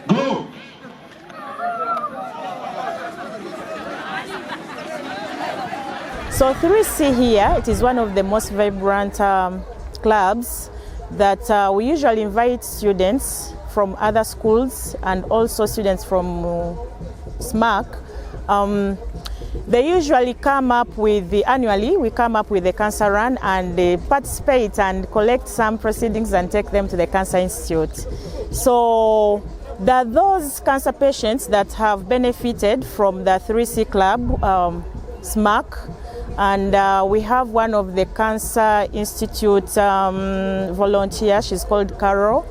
Go! So 3C here, it is one of the most vibrant clubs that we usually invite students from other schools and also students from SMAC. They usually come up with annually, we come up with the cancer run and they participate and collect some proceedings and take them to the Cancer Institute. So there are those cancer patients that have benefited from the 3C club, SMAC, and we have one of the Cancer Institute volunteers, she's called Carol.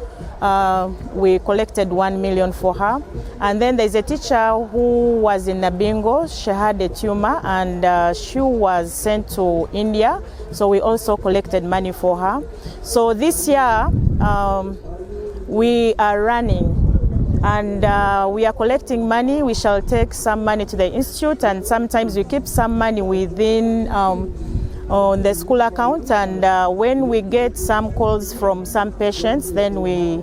We collected 1 million for her. And then there's a teacher who was in Nabingo. She had a tumor and she was sent to India. So we also collected money for her. So this year we are running and we are collecting money. We shall take some money to the institute and sometimes we keep some money within on the school account, and when we get some calls from some patients, then we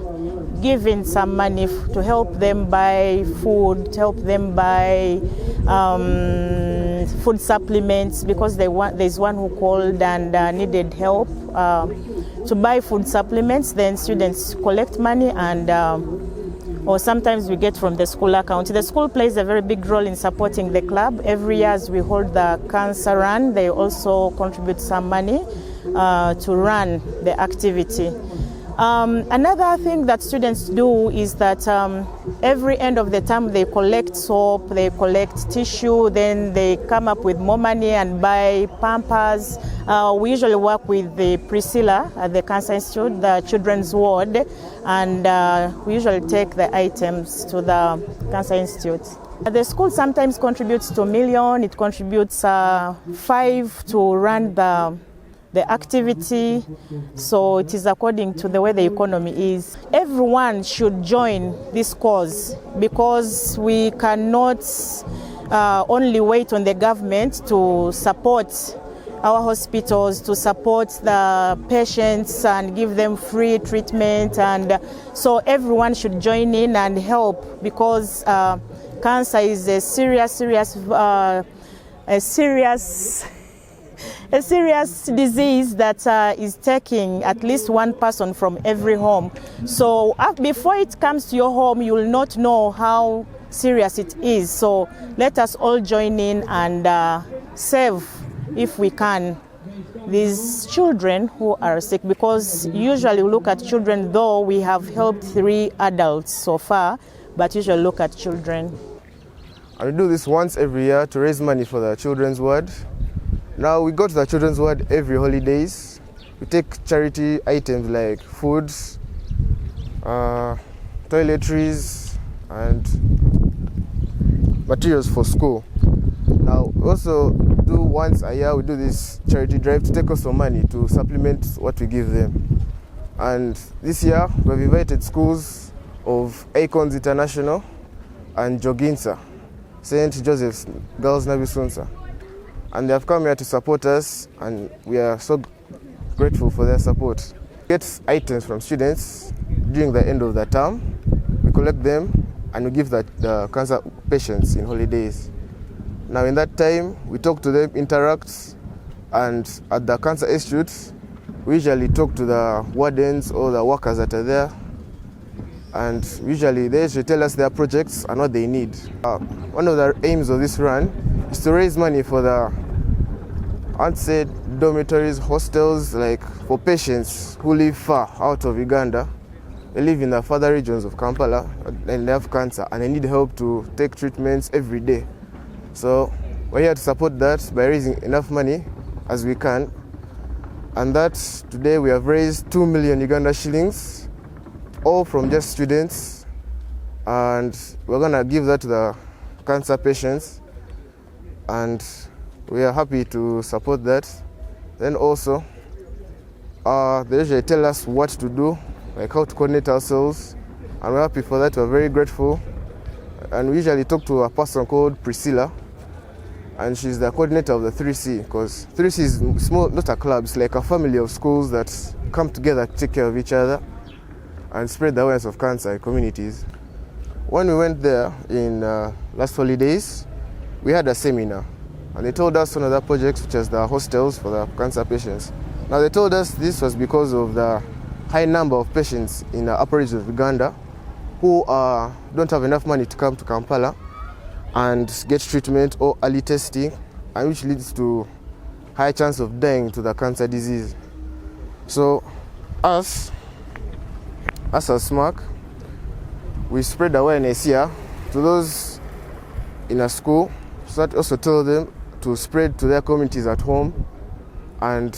give in some money to help them buy food, to help them buy food supplements, because there's one who called and needed help to buy food supplements. Then students collect money and or sometimes we get from the school account. The school plays a very big role in supporting the club. Every year as we hold the cancer run, they also contribute some money to run the activity. Another thing that students do is that every end of the term they collect soap, they collect tissue, then they come up with more money and buy Pampers. We usually work with the Priscilla at the Cancer Institute, the children's ward, and we usually take the items to the Cancer Institute. The school sometimes contributes to $1 million, it contributes 5 to run the activity, so it is according to the way the economy is. Everyone should join this cause because we cannot only wait on the government to support our hospitals, to support the patients and give them free treatment, and so everyone should join in and help because cancer is a serious disease that is taking at least one person from every home. So before it comes to your home, you will not know how serious it is. So let us all join in and save, if we can, these children who are sick, because usually we look at children, though we have helped 3 adults so far, but usually look at children. And we do this once every year to raise money for the children's ward. Now we go to the children's ward every holidays. We take charity items like foods, toiletries, and materials for school. Now we also do once a year, we do this charity drive to take us some money to supplement what we give them. And this year we've invited schools of Icons International and Joginsa, St. Joseph's Girls Nabisunsa. And they have come here to support us, and we are so grateful for their support. We get items from students during the end of the term. We collect them and we give the cancer patients in holidays. Now in that time, we talk to them, interact, and at the Cancer Institute, we usually talk to the wardens or the workers that are there, and usually they usually tell us their projects and what they need. One of the aims of this run is to raise money for the unsaid dormitories, hostels, like for patients who live far out of Uganda. They live in the further regions of Kampala and they have cancer and they need help to take treatments every day. So we're here to support that by raising enough money as we can. And that today we have raised 2 million Uganda shillings, all from just students. And we're gonna give that to the cancer patients. And we are happy to support that. Then also, they usually tell us what to do, like how to coordinate ourselves, and we're happy for that. We're very grateful. And we usually talk to a person called Priscilla, and she's the coordinator of the 3C, because 3C is small, not a club, it's like a family of schools that come together to take care of each other and spread the awareness of cancer in communities. when we went there in last holidays, we had a seminar, and they told us one of the projects, which is the hostels for the cancer patients. Now they told us this was because of the high number of patients in the upper region of Uganda who don't have enough money to come to Kampala and get treatment or early testing, and which leads to high chance of dying to the cancer disease. So us as SMAC, we spread awareness here to those in a school, so that also tell them to spread to their communities at home and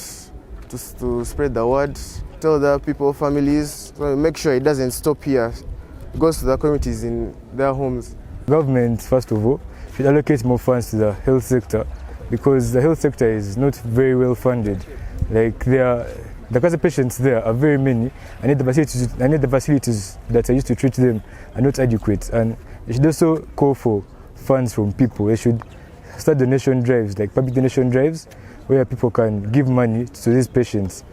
to spread the word, tell the people, families, so make sure it doesn't stop here. It goes to the communities in their homes. Government, first of all, should allocate more funds to the health sector, because the health sector is not very well funded. Like the cancer patients there are very many, and the facilities that are used to treat them are not adequate. And they should also call for funds from people. They should start donation drives, like public donation drives, where people can give money to these patients.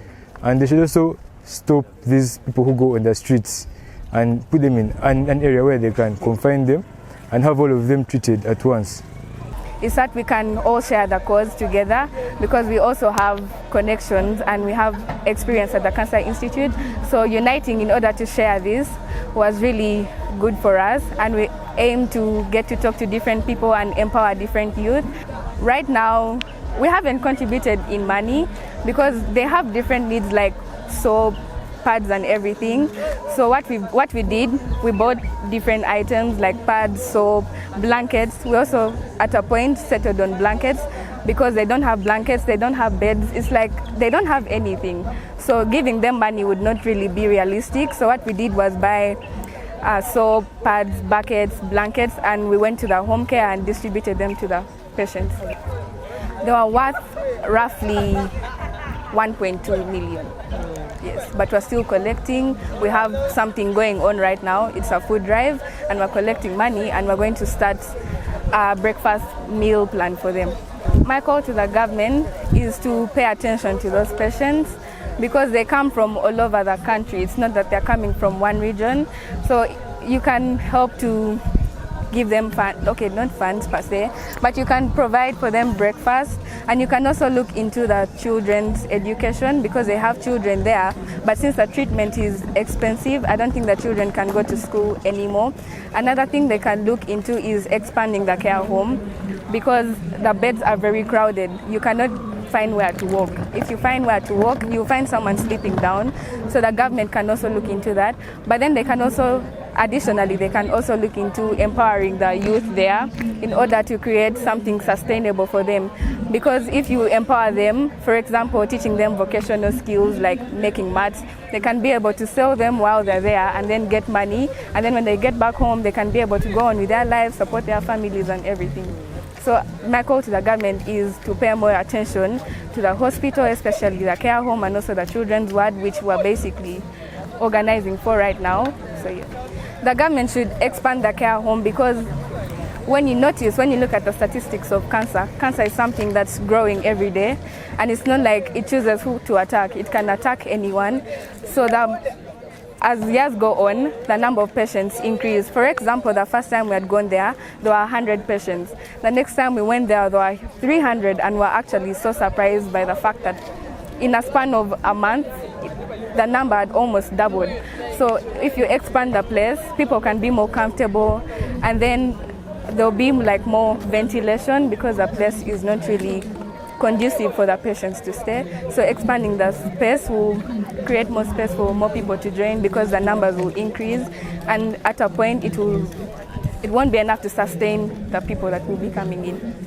And they should also stop these people who go on the streets and put them in an area where they can confine them and have all of them treated at once. Is that we can all share the cause together, because we also have connections and we have experience at the Cancer Institute. So uniting in order to share this was really good for us, and we aim to get to talk to different people and empower different youth. Right now, we haven't contributed in money because they have different needs like soap, pads and everything. So what we did, we bought different items like pads, soap, blankets. We also at a point settled on blankets because they don't have blankets, they don't have beds. It's like they don't have anything. So giving them money would not really be realistic. So what we did was buy soap, pads, buckets, blankets, and we went to the home care and distributed them to the patients. They were worth roughly 1.2 million. Yes, but we're still collecting. We have something going on right now. It's a food drive, and we're collecting money, and we're going to start a breakfast meal plan for them. My call to the government is to pay attention to those patients, because they come from all over the country. It's not that they're coming from one region. So you can help to give them not funds per se, but you can provide for them breakfast, and you can also look into the children's education, because they have children there, but since the treatment is expensive, I don't think the children can go to school anymore. Another thing they can look into is expanding the care home, because the beds are very crowded. You cannot find where to walk. If you find where to walk, you find someone sleeping down. So the government can also look into that. But then they can also look into empowering the youth there in order to create something sustainable for them. Because if you empower them, for example, teaching them vocational skills like making mats, they can be able to sell them while they're there and then get money. And then when they get back home, they can be able to go on with their lives, support their families and everything. So my call to the government is to pay more attention to the hospital, especially the care home, and also the children's ward, which we're basically organizing for right now. So yeah. The government should expand the care home, because when you look at the statistics of cancer is something that's growing every day, and it's not like it chooses who to attack. It can attack anyone. So as years go on, the number of patients increase. For example, the first time we had gone there were 100 patients. The next time we went there were 300, and we're actually so surprised by the fact that in a span of a month, the number had almost doubled. So if you expand the place, people can be more comfortable, and then there'll be like more ventilation, because the place is not really conducive for the patients to stay. So expanding the space will create more space for more people to join, because the numbers will increase, and at a point it won't be enough to sustain the people that will be coming in.